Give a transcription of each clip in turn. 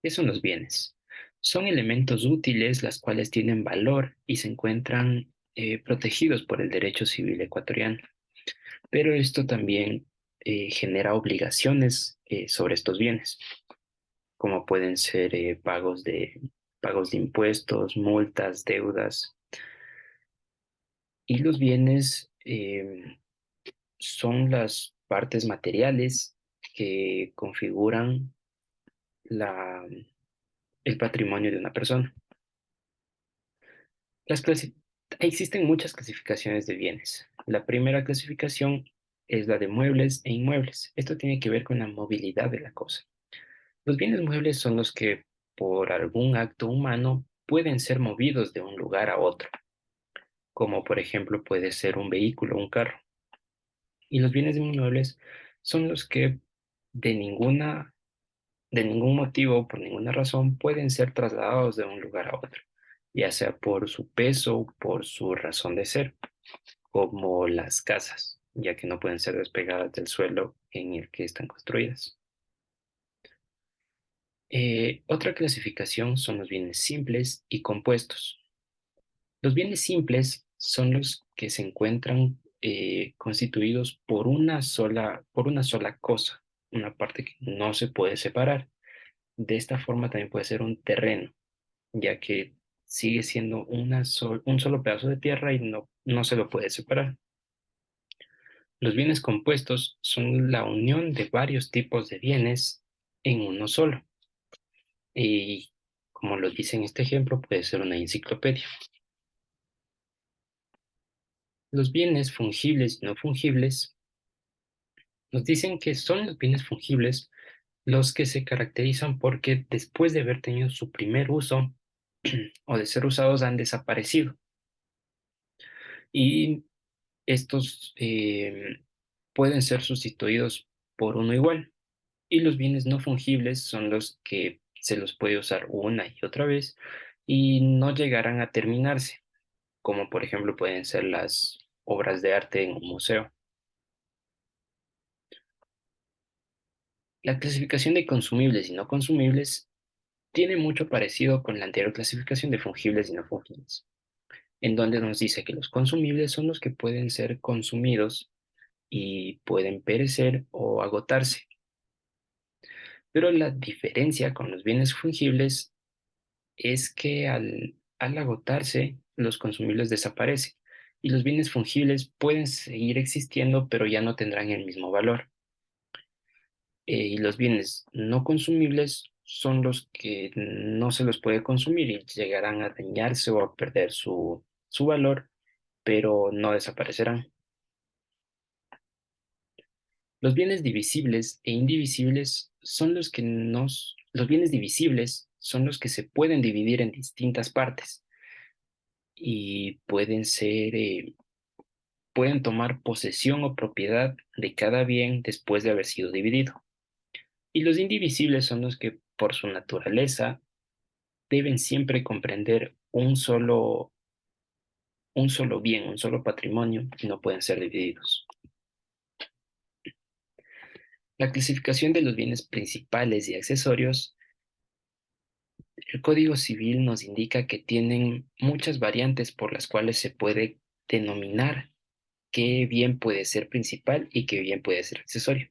¿Qué son los bienes? Son elementos útiles las cuales tienen valor y se encuentran protegidos por el derecho civil ecuatoriano. Pero esto también genera obligaciones sobre estos bienes, como pueden ser pagos de impuestos, multas, deudas. Y los bienes son las partes materiales que configuran la, el patrimonio de una persona. Las clasi- Existen muchas clasificaciones de bienes. La primera clasificación es la de muebles e inmuebles. Esto tiene que ver con la movilidad de la cosa. Los bienes muebles son los que, por algún acto humano, pueden ser movidos de un lugar a otro, como por ejemplo puede ser un vehículo o un carro. Y los bienes inmuebles son los que de ninguna, de ningún motivo, por ninguna razón, pueden ser trasladados de un lugar a otro, ya sea por su peso o por su razón de ser, como las casas, ya que no pueden ser despegadas del suelo en el que están construidas. Otra clasificación son los bienes simples y compuestos. Los bienes simples son los que se encuentran constituidos por una sola cosa, una parte que no se puede separar. De esta forma también puede ser un terreno, ya que sigue siendo un solo pedazo de tierra y no se lo puede separar. Los bienes compuestos son la unión de varios tipos de bienes en uno solo. Y como lo dice en este ejemplo, puede ser una enciclopedia. Los bienes fungibles y no fungibles nos dicen que son los bienes fungibles los que se caracterizan porque después de haber tenido su primer uso o de ser usados han desaparecido. Y estos pueden ser sustituidos por uno igual. Y los bienes no fungibles son los que se los puede usar una y otra vez y no llegarán a terminarse, como por ejemplo pueden ser las obras de arte en un museo. La clasificación de consumibles y no consumibles tiene mucho parecido con la anterior clasificación de fungibles y no fungibles, en donde nos dice que los consumibles son los que pueden ser consumidos y pueden perecer o agotarse. Pero la diferencia con los bienes fungibles es que al agotarse, los consumibles desaparecen y los bienes fungibles pueden seguir existiendo, pero ya no tendrán el mismo valor. Y los bienes no consumibles son los que no se los puede consumir y llegarán a dañarse o a perder su valor, pero no desaparecerán. Los bienes divisibles e indivisibles son los bienes divisibles son los que se pueden dividir en distintas partes y pueden tomar posesión o propiedad de cada bien después de haber sido dividido. Y los indivisibles son los que, por su naturaleza, deben siempre comprender un solo bien, un solo patrimonio, y no pueden ser divididos. La clasificación de los bienes principales y accesorios, el Código Civil nos indica que tienen muchas variantes por las cuales se puede denominar qué bien puede ser principal y qué bien puede ser accesorio,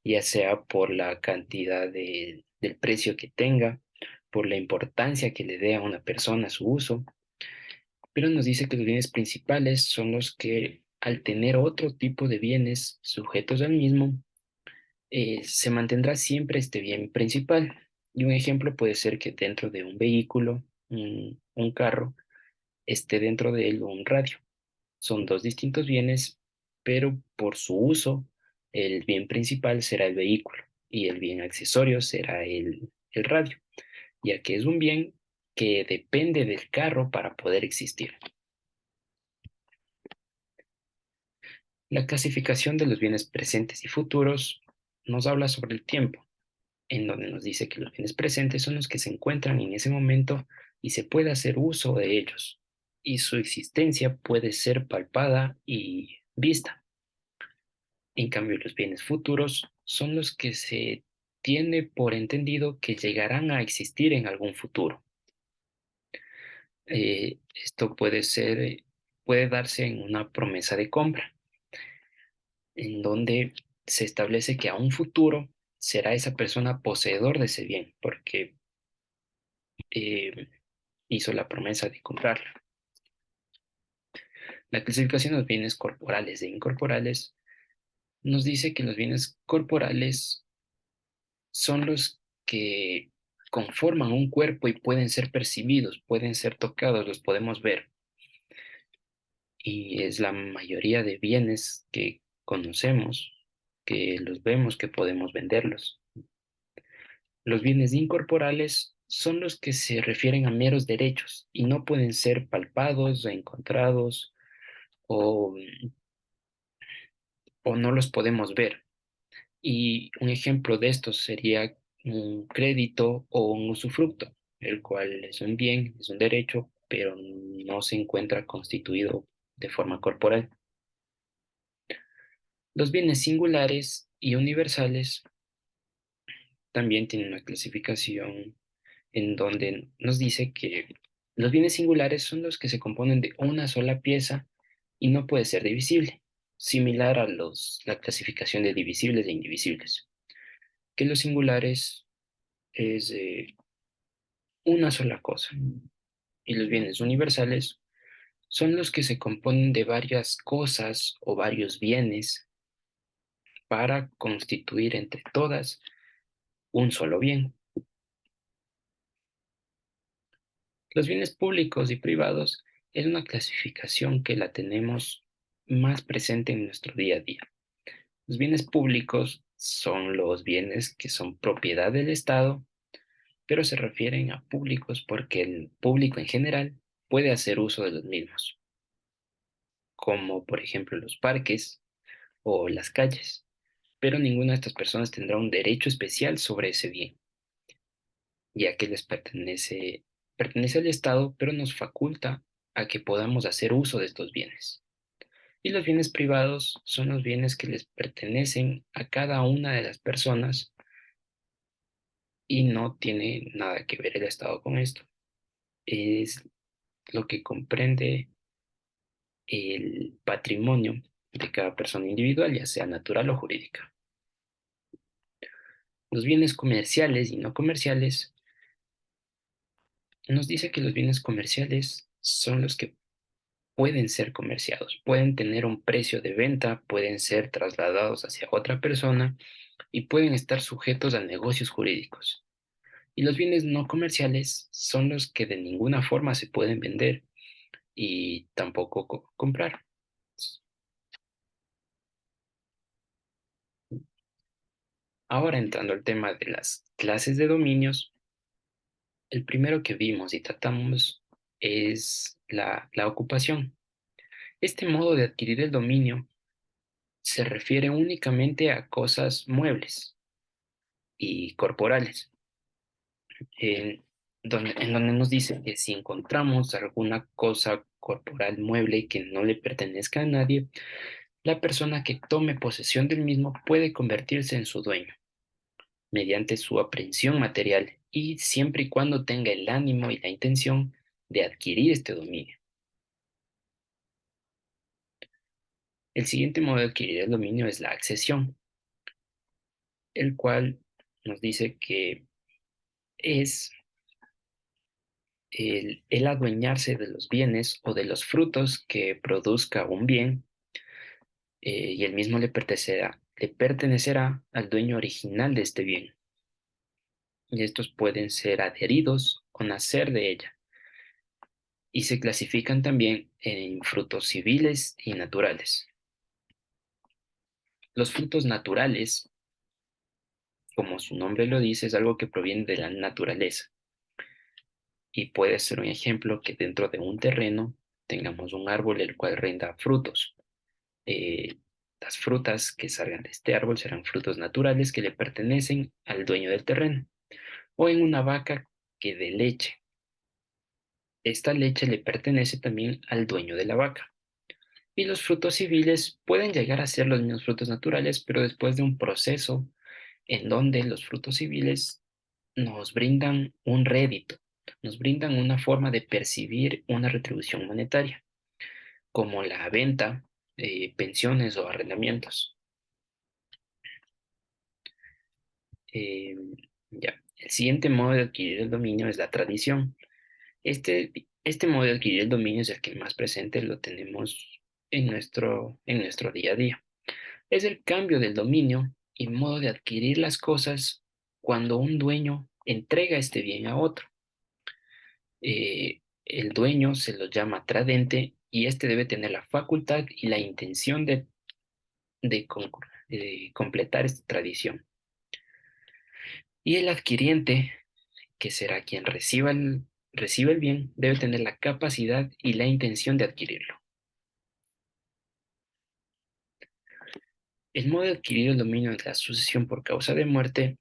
ya sea por la cantidad del precio que tenga, por la importancia que le dé a una persona su uso, pero nos dice que los bienes principales son los que, al tener otro tipo de bienes sujetos al mismo, se mantendrá siempre este bien principal. Y un ejemplo puede ser que dentro de un vehículo, un carro, esté dentro de él un radio. Son dos distintos bienes, pero por su uso, el bien principal será el vehículo y el bien accesorio será el radio, ya que es un bien que depende del carro para poder existir. La clasificación de los bienes presentes y futuros nos habla sobre el tiempo, en donde nos dice que los bienes presentes son los que se encuentran en ese momento y se puede hacer uso de ellos, y su existencia puede ser palpada y vista. En cambio, los bienes futuros son los que se tiene por entendido que llegarán a existir en algún futuro. Esto puede darse en una promesa de compra, en donde se establece que a un futuro será esa persona poseedor de ese bien, porque eh, hizo la promesa de comprarla. La clasificación de los bienes corporales e incorporales nos dice que los bienes corporales son los que conforman un cuerpo y pueden ser percibidos, pueden ser tocados, los podemos ver. Y es la mayoría de bienes que conocemos, que los vemos, que podemos venderlos. Los bienes incorporales son los que se refieren a meros derechos y no pueden ser palpados o encontrados o, o no los podemos ver. Y un ejemplo de estos sería un crédito o un usufructo, el cual es un bien, es un derecho, pero no se encuentra constituido de forma corporal. Los bienes singulares y universales también tienen una clasificación en donde nos dice que los bienes singulares son los que se componen de una sola pieza y no puede ser divisible, similar a la clasificación de divisibles e indivisibles, que los singulares es una sola cosa y los bienes universales son los que se componen de varias cosas o varios bienes para constituir entre todas un solo bien. Los bienes públicos y privados es una clasificación que la tenemos más presente en nuestro día a día. Los bienes públicos son los bienes que son propiedad del Estado, pero se refieren a públicos porque el público en general puede hacer uso de los mismos, como por ejemplo los parques o las calles, pero ninguna de estas personas tendrá un derecho especial sobre ese bien, ya que pertenece al Estado, pero nos faculta a que podamos hacer uso de estos bienes. Y los bienes privados son los bienes que les pertenecen a cada una de las personas y no tiene nada que ver el Estado con esto. Es lo que comprende el patrimonio de cada persona individual, ya sea natural o jurídica. Los bienes comerciales y no comerciales nos dice que los bienes comerciales son los que pueden ser comerciados, pueden tener un precio de venta, pueden ser trasladados hacia otra persona y pueden estar sujetos a negocios jurídicos. Y los bienes no comerciales son los que de ninguna forma se pueden vender y tampoco comprar. Ahora entrando al tema de las clases de dominios, el primero que vimos y tratamos es la ocupación. Este modo de adquirir el dominio se refiere únicamente a cosas muebles y corporales, en donde nos dice que si encontramos alguna cosa corporal mueble que no le pertenezca a nadie, la persona que tome posesión del mismo puede convertirse en su dueño mediante su aprehensión material y siempre y cuando tenga el ánimo y la intención de adquirir este dominio. El siguiente modo de adquirir el dominio es la accesión, el cual nos dice que es el adueñarse de los bienes o de los frutos que produzca un bien y el mismo le pertenecerá al dueño original de este bien. Y estos pueden ser adheridos o nacer de ella. Y se clasifican también en frutos civiles y naturales. Los frutos naturales, como su nombre lo dice, es algo que proviene de la naturaleza. Y puede ser un ejemplo que dentro de un terreno tengamos un árbol el cual rinda frutos. eh, las frutas que salgan de este árbol serán frutos naturales que le pertenecen al dueño del terreno, o en una vaca que dé leche. Esta leche le pertenece también al dueño de la vaca. Y los frutos civiles pueden llegar a ser los mismos frutos naturales, pero después de un proceso en donde los frutos civiles nos brindan un rédito, nos brindan una forma de percibir una retribución monetaria, como la venta, pensiones o arrendamientos. Eh, ya. El siguiente modo de adquirir el dominio es la tradición. Este modo de adquirir el dominio es el que más presente lo tenemos en nuestro día a día. Es el cambio del dominio y modo de adquirir las cosas cuando un dueño entrega este bien a otro. El dueño se lo llama tradente y este debe tener la facultad y la intención de completar esta tradición. Y el adquiriente, que será quien recibe el bien, debe tener la capacidad y la intención de adquirirlo. El modo de adquirir el dominio de la sucesión por causa de muerte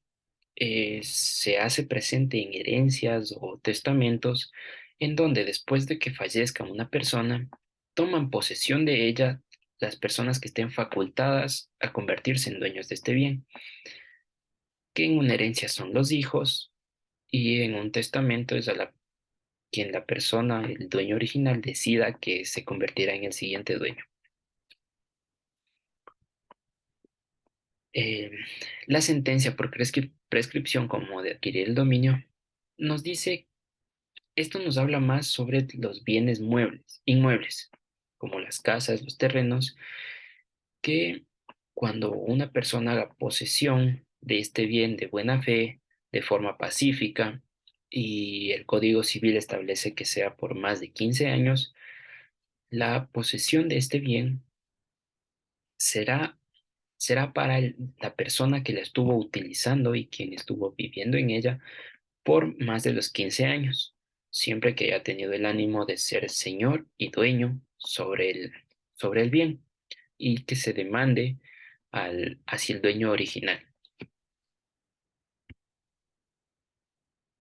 se hace presente en herencias o testamentos en donde después de que fallezca una persona, toman posesión de ella las personas que estén facultadas a convertirse en dueños de este bien, que en una herencia son los hijos y en un testamento es quien la persona, el dueño original, decida que se convertirá en el siguiente dueño. Eh, la sentencia por prescripción como de adquirir el dominio nos dice. Esto nos habla más sobre los bienes inmuebles, como las casas, los terrenos, que cuando una persona haga posesión de este bien de buena fe, de forma pacífica, y el Código Civil establece que sea por más de 15 años, la posesión de este bien será, será para la persona que la estuvo utilizando y quien estuvo viviendo en ella por más de los 15 años, siempre que haya tenido el ánimo de ser señor y dueño sobre el bien y que se demande hacia el dueño original.